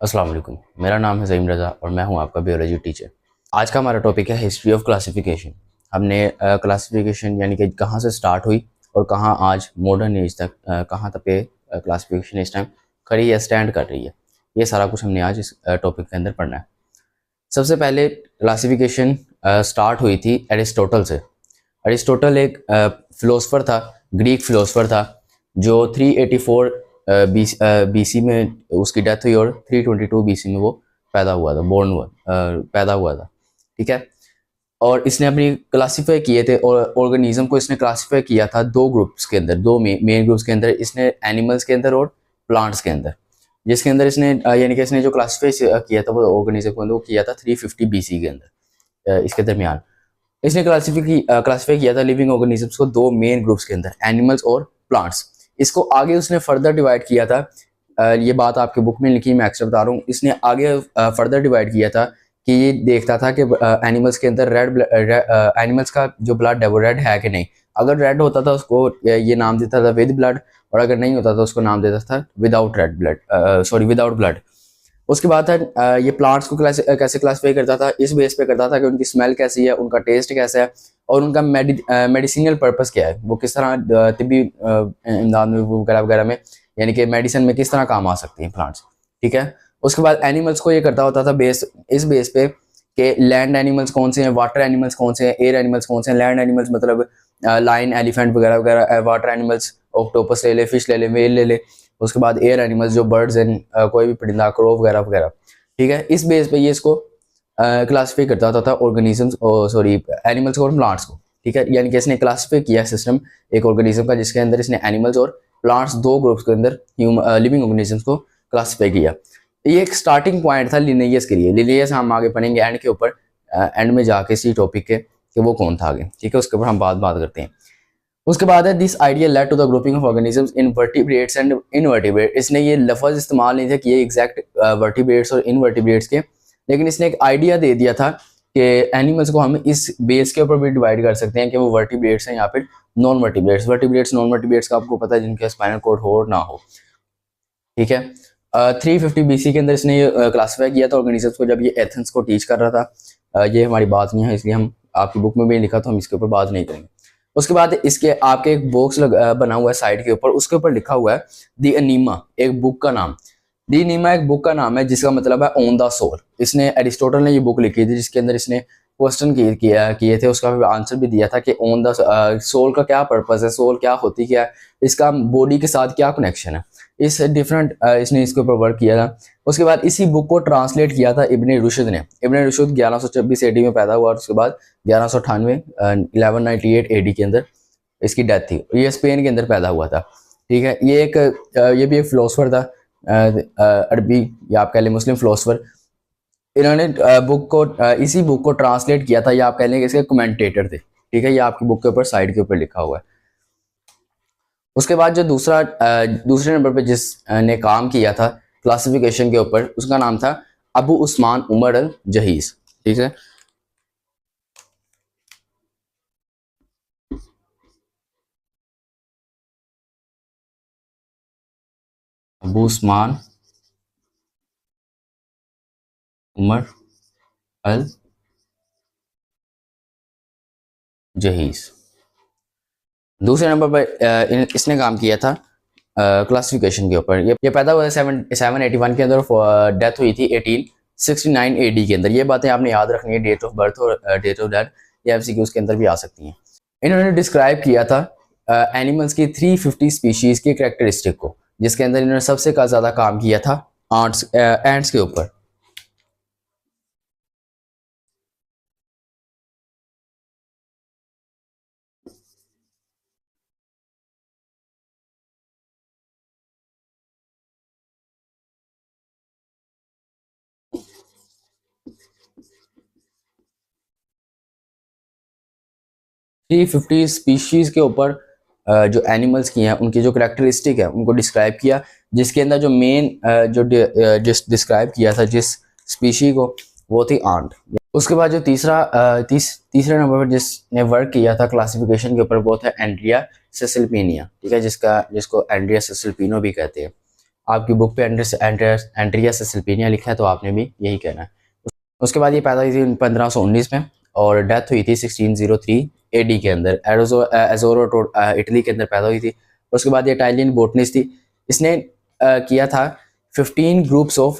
अस्सलाम वालेकुम। मेरा नाम है ज़हीम रज़ा और मैं हूं आपका बायोलॉजी टीचर। आज का हमारा टॉपिक है हिस्ट्री ऑफ क्लासिफिकेशन। हमने क्लासिफिकेशन यानी कि कहाँ से स्टार्ट हुई और कहाँ आज मॉडर्न एज तक कहाँ तक पे क्लासिफिकेशन इस टाइम खड़ी या स्टैंड कर रही है। ये सारा कुछ हमने आज इस टॉपिक के अंदर पढ़ना है। सबसे पहले क्लासिफिकेशन स्टार्ट हुई थी एरिस्टोटल से। एरिस्टोटल एक फिलोसफर था, ग्रीक फिलोसफर था, जो 384 बीसी में उसकी डेथ हुई और 322 बीसी में वो पैदा हुआ था, पैदा हुआ था। ठीक है। और इसने अपनी क्लासीफाई किए थे और ऑर्गेनिज्म को इसने क्लासीफाई किया था दो ग्रुप्स के अंदर, दो मेन ग्रुप्स के अंदर। इसने एनिमल्स के अंदर और प्लांट्स के अंदर, जिसके अंदर इसने यानी कि इसने जो क्लासीफाई किया था वो ऑर्गेनिज्म को वो किया था 350 बीसी के अंदर, इसके दरमियान इसने क्लासीफाई किया था लिविंग ऑर्गेनिजम्स को दो मेन ग्रुप्स के अंदर, एनिमल्स और प्लांट्स। इसको आगे उसने फर्दर डिवाइड किया था। ये बात आपके बुक में लिखी, मैं एक्स्ट्रा बता रहा हूँ। इसने आगे फर्दर डिवाइड किया था कि ये देखता था कि एनिमल्स के अंदर एनिमल्स का जो ब्लड है वो रेड है कि नहीं। अगर रेड होता था उसको ये नाम देता था विद ब्लड, और अगर नहीं होता तो उसको नाम देता था without red blood, without blood. उसके बाद है ये प्लांट्स को कैसे क्लासीफाई करता था, इस बेस पे करता था कि उनकी स्मेल कैसी है, उनका टेस्ट कैसा है और उनका मेडिसिनल पर्पस क्या है, वो किस तरह तिब्बी इमदाद में वगैरह वगैरह में यानी कि मेडिसिन में किस तरह काम आ सकती हैं प्लांट्स। ठीक है। उसके बाद एनिमल्स को ये करता होता था इस बेस पे कि लैंड एनिमल्स कौन से हैं, वाटर एनिमल्स कौन से हैं, एयर एनिमल्स कौन से हैं। लैंड एनिमल्स मतलब लाइन, एलिफेंट वगैरह वगैरह। वाटर एनिमल्स ऑक्टोपस ले ले, फिश ले ले, व्हेल ले ले। उसके बाद एयर एनिमल्स जो बर्ड्स हैं, कोई भी परिंदा, क्रो वगैरह वगैरह। ठीक है। इस बेस पे ये इसको क्लासीफाई करता होता था ऑर्गेनिजम्स, एनिमल्स और प्लांट्स को। ठीक है। यानी कि इसने क्लासीफाई किया सिस्टम एक ऑर्गेनिज्म का, जिसके अंदर इसने एनिमल्स और प्लांट्स दो ग्रुप्स के अंदर लिविंग ऑर्गेनिजम्स को क्लासीफाई किया। ये एक स्टार्टिंग पॉइंट था लिनियस के लिए। लिनियस हम आगे पढ़ेंगे एंड के ऊपर, एंड में जाके इसी टॉपिक के कि वो कौन था आगे। ठीक है। उसके ऊपर हम बात करते हैं। उसके बाद है this idea led to the grouping of organisms in vertebrates and invertebrate. इसने ये लफ्ज इस्तेमाल नहीं था कि ये एग्जैक्ट वर्टिब्रेट्स और इनवर्टिब्रेट्स के, लेकिन इसने एक आइडिया दे दिया था कि एनिमल्स को हम इस बेस के ऊपर भी डिवाइड कर सकते हैं कि वो वर्टिब्रेट्स हैं या फिर non vertebrates. Vertebrates non vertebrates का आपको पता है, जिनके स्पाइनल कॉर्ड हो और ना हो। ठीक है। 350 बीसी के अंदर इसने ये क्लासीफाई किया था ऑर्गेनिजम्स को, जब ये एथेंस को टीच कर रहा था। ये हमारी बात नहीं है, इसलिए हम आपकी बुक में भी लिखा, तो हम इसके ऊपर बात नहीं करेंगे। उसके बाद इसके आपके एक बॉक्स बना हुआ है साइड के ऊपर, उसके ऊपर लिखा हुआ है दी एनीमा, एक बुक का नाम। दी एनीमा एक बुक का नाम है जिसका मतलब है ऑन द सोल। इसने एरिस्टोटल ने ये बुक लिखी थी, जिसके अंदर इसने क्वेश्चन किए थे, उसका आंसर भी दिया था कि ऑन द सोल का क्या पर्पस है, सोल क्या होती क्या है, इसका बॉडी के साथ क्या कनेक्शन है। इस डिफरेंट इसने इसके ऊपर वर्क किया था। उसके बाद इसी बुक को ट्रांसलेट किया था इब्ने रुशद ने। इब्ने रुशद 1126 एडी में पैदा हुआ और उसके बाद 1198 1198 एडी के अंदर इसकी डेथ थी। ये स्पेन के अंदर पैदा हुआ था। ठीक है। ये भी एक फिलोसफर था, अरबी या आप कह लें मुस्लिम फिलोसफर। इन्होंने इसी बुक को ट्रांसलेट किया था, या आप कह लें इसके कमेंटेटर थे। ठीक है। ये आपकी बुक के ऊपर साइड के ऊपर लिखा हुआ है। उसके बाद जो दूसरे नंबर पे जिसने काम किया था क्लासिफिकेशन के ऊपर, उसका नाम था अबू उस्मान उमर अल जहीज। ठीक है। अबू उस्मान उमर अल जहीज। दूसरे नंबर पर इसने काम किया था क्लासिफिकेशन के ऊपर। ये पैदा हुआ 781 के अंदर, डेथ हुई थी 1869 एडी के अंदर। ये बातें आपने याद रखनी है, डेट ऑफ बर्थ और डेट ऑफ डेथ, ये एमसीक्यूज के अंदर भी आ सकती हैं। इन्होंने डिस्क्राइब किया था एनिमल्स की 350 स्पीशीज की कैरेक्टरिस्टिक को, जिसके अंदर इन्होंने सबसे ज़्यादा काम किया था एंट्स के ऊपर। 350 स्पीशीज के ऊपर जो एनिमल्स की हैं उनकी जो करेक्टरिस्टिक है उनको डिस्क्राइब किया, जिसके अंदर जो मेन जो डिस्क्राइब किया था जिस स्पीशी को, वो थी आंट। उसके बाद जो तीसरे नंबर पर जिसने वर्क किया था क्लासिफिकेशन के ऊपर, वो था एंड्रिया सेसिल्पिनिया। ठीक है। जिसको एंड्रिया सेसिल्पिनो भी कहते हैं। आपकी बुक पे एंट्रिया सेसिलिपिनिया लिखा है तो आपने भी यही कहना है। उसके बाद ये पैदा हुई थी 1519 में और डेथ हुई थी 1603 एडी के अंदर, एजोरो इटली के अंदर पैदा हुई थी। उसके बाद ये इटालियन बोटनिस्ट थी। इसने किया था 15 ग्रुप्स ऑफ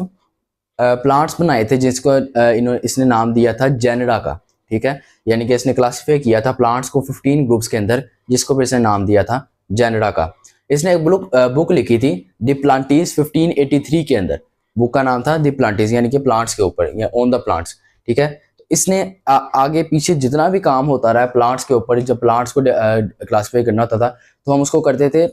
प्लांट्स बनाए थे जिसको इसने नाम दिया था जेनेडा का, ठीक है। यानी कि इसने क्लासीफाई किया था प्लांट्स को 15 ग्रुप्स के अंदर, जिसको फिर इसने नाम दिया था जेनेडा का। इसने एक बुक लिखी थी द प्लांटीज 1583 के अंदर। बुक का नाम था द प्लांटीज, यानी कि प्लांट्स के ऊपर या ऑन द प्लांट्स, ठीक है। तो इसने आगे पीछे जितना भी काम होता रहा प्लांट्स के ऊपर, जब प्लांट्स को क्लासीफाई करना होता था तो हम उसको करते थे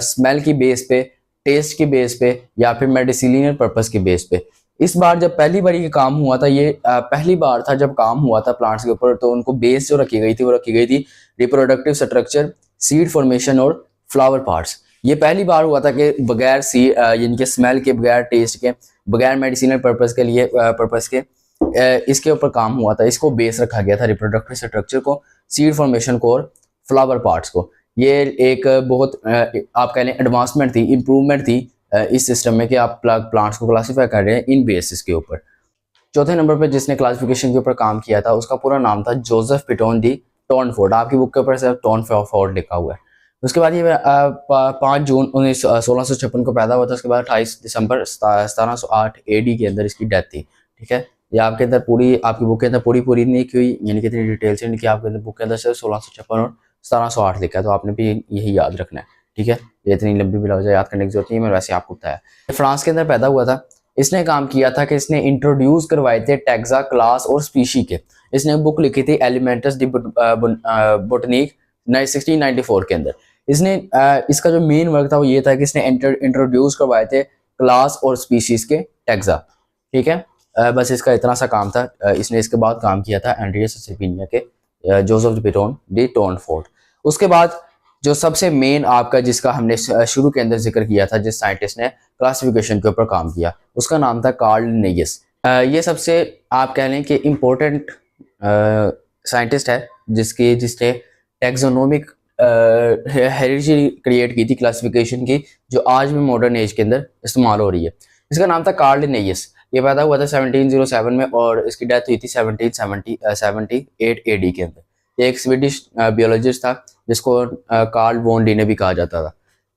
स्मेल की बेस पे, टेस्ट की बेस पे, या फिर मेडिसिनल पर्पस की बेस पे। इस बार जब पहली बार ये काम हुआ था, ये पहली बार था जब काम हुआ था प्लांट्स के ऊपर, तो उनको बेस जो रखी गई थी वो रखी गई थी रिप्रोडक्टिव स्ट्रक्चर, सीड फॉर्मेशन और फ्लावर पार्ट्स। ये पहली बार हुआ था कि बगैर यानी कि स्मेल के, बगैर टेस्ट के, बगैर मेडिसिनल पर्पस के लिए पर्पस के इसके ऊपर काम हुआ था। इसको बेस रखा गया था, रिप्रोडक्टिव स्ट्रक्चर को, सीड फॉर्मेशन को और फ्लावर पार्ट्स को। ये एक बहुत आप कह लें एडवांसमेंट थी, इम्प्रूवमेंट थी इस सिस्टम में कि आप प्लांट्स को क्लासीफाई कर रहे हैं इन बेसिस के ऊपर। चौथे नंबर पर जिसने क्लासिफिकेशन के ऊपर काम किया था उसका पूरा नाम था जोसेफ पिटोन डी टॉर्नफोर्ड। आपकी बुक के ऊपर सिर्फ टॉर्नफोर्ड लिखा हुआ है। उसके बाद ये 5 जून 1656 को पैदा हुआ था। उसके बाद 28 दिसंबर 1708 एडी के अंदर इसकी डेथ थी, ठीक है। ये आपके अंदर आपकी बुक के अंदर पूरी नहीं की हुई, यानी कि इतनी डिटेल से नहीं कि आपके अंदर बुक के अंदर सिर्फ 1656 और 1708 लिखा है, तो आपने भी यही याद रखना है, ठीक है। ये इतनी लंबी भी वजह याद करने की जरूरत नहीं है, मैं वैसे आपको बताया। फ्रांस के अंदर पैदा हुआ था। इसने काम किया था कि इसने इंट्रोड्यूस करवाए थे टैक्सा, क्लास और स्पीशी के। इसने बुक लिखी थी एलिमेंटस डी बोटनिक 1694 के अंदर। इसने इसका जो मेन वर्क था वो ये था कि इसने इंट्रोड्यूस करवाए थे क्लास और स्पीशीज के टैक्सा, ठीक है। बस इसका इतना सा काम था। इसने इसके बाद काम किया था एंड्रिया सेसिलिपिनिया के जोसेफ पिटोन डी टॉर्नफोर्ड। उसके बाद जो सबसे मेन आपका जिसका हमने शुरू के अंदर जिक्र किया था, जिस साइंटिस्ट ने क्लासिफिकेशन के ऊपर काम किया, उसका नाम था कार्ल लिनेयस। ये सबसे आप कह लें कि इम्पोर्टेंट साइंटिस्ट है जिसने टैक्सोनोमिक हेरिडिटी क्रिएट की थी क्लासिफिकेशन की, जो आज भी मॉडर्न एज के अंदर इस्तेमाल हो रही है। इसका नाम था कार्ल लिनेयस। ये पैदा हुआ था 1707 में और इसकी डेथ हुई थी 1778 एडी के अंदर। ये एक स्वीडिश बियोलॉजिस्ट था जिसको कार्ल वॉन लिने भी कहा जाता था,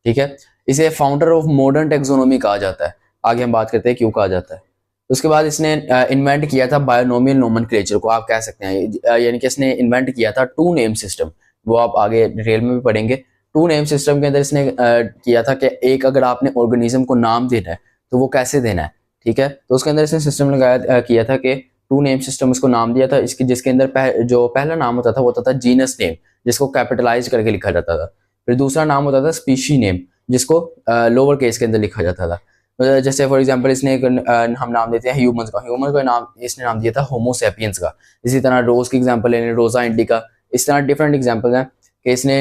ठीक है। इसे फाउंडर ऑफ मॉडर्न टेक्सोनोमी कहा जाता है। आगे हम बात करते हैं क्यों कहा जाता है। उसके बाद इसने इन्वेंट किया था बायोनोमियल नोमेनक्लेचर को, आप कह सकते हैं, यानी कि इसने इन्वेंट किया था टू नेम सिस्टम। वो आप आगे डिटेल में भी पढ़ेंगे। टू नेम सिस्टम के अंदर इसने किया था कि एक अगर आपने ऑर्गेनिज्म को नाम देना है तो वो कैसे देना है, ठीक है। तो उसके अंदर इसने सिस्टम लगाया किया था कि टू नेम सिस्टम, उसको नाम दिया था जिसके अंदर जो पहला नाम होता था वो होता था जीनस नेम, जिसको कैपिटलाइज करके लिखा जाता था। फिर दूसरा नाम होता था स्पीशी नेम, जिसको लोअर केस के अंदर लिखा जाता था। जैसे फॉर एग्जांपल इसने हम नाम देते हैं ह्यूमंस का नाम इसने नाम दिया था होमो सैपियंस का। इसी तरह रोज की एग्जांपल लेने, रोजा इंडिका। इस तरह डिफरेंट एग्जांपल हैं कि इसने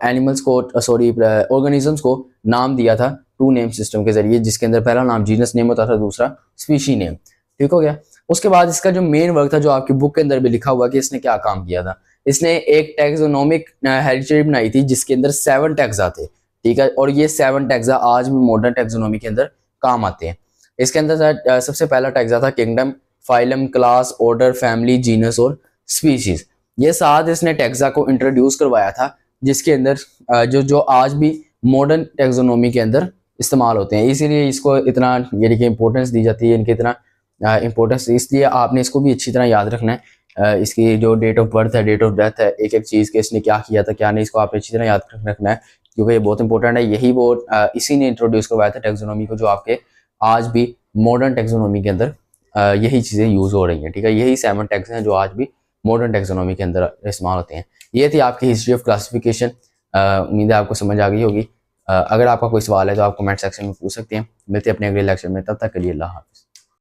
एनिमल्स को ऑर्गेनिजम्स को नाम दिया था टू नेम सिस्टम के जरिए, जिसके अंदर पहला नाम जीनस नेम होता था, दूसरा स्पीशी नेम, ठीक हो गया। उसके बाद इसका जो मेन वर्क था, जो आपकी बुक के अंदर भी लिखा हुआ कि इसने क्या काम किया था, इसने एक टैक्सोनोमिक हेरिडिटी बनाई थी जिसके अंदर 7 टैक्सा थे, ठीक है। और ये 7 टैक्सा आज भी मॉडर्न टैक्सोनोमी के अंदर काम आते हैं। इसके अंदर सबसे पहला टैक्सा था kingdom, phylum, class, order, family, genus और स्पीशीज। ये 7 इसने टैक्सा को इंट्रोड्यूस करवाया था, जिसके अंदर जो आज भी मॉडर्न टैक्सोनोमी के अंदर इस्तेमाल होते हैं। इसीलिए इसको इतना यानी कि इंपॉर्टेंस दी जाती है, इनके इतना इंपॉर्टेंस, इसलिए आपने इसको भी अच्छी तरह याद रखना है। इसकी जो डेट ऑफ बर्थ है, डेट ऑफ डेथ है, एक एक चीज़ के इसने क्या किया था क्या नहीं, इसको आपने अच्छी तरह याद रखना है, क्योंकि ये बहुत इंपॉर्टेंट है। यही वो इसी ने इंट्रोड्यूस करवाया था टैक्सोनोमी को, जो आपके आज भी मॉडर्न टैक्सोनोमी के अंदर यही चीज़ें यूज़ हो रही हैं, ठीक है। यही 7 टैक्स हैं जो आज भी मॉडर्न टैक्सोनोमी के अंदर इस्तेमाल होते हैं। ये थी आपकी हिस्ट्री ऑफ क्लासिफिकेशन। उम्मीद है आपको समझ आ गई होगी। अगर आपका कोई सवाल है तो आप कमेंट सेक्शन में पूछ सकते हैं। मिलते हैं अपने अगले लेक्चर में, तब तक के लिए अल्लाह हाफ़िज़।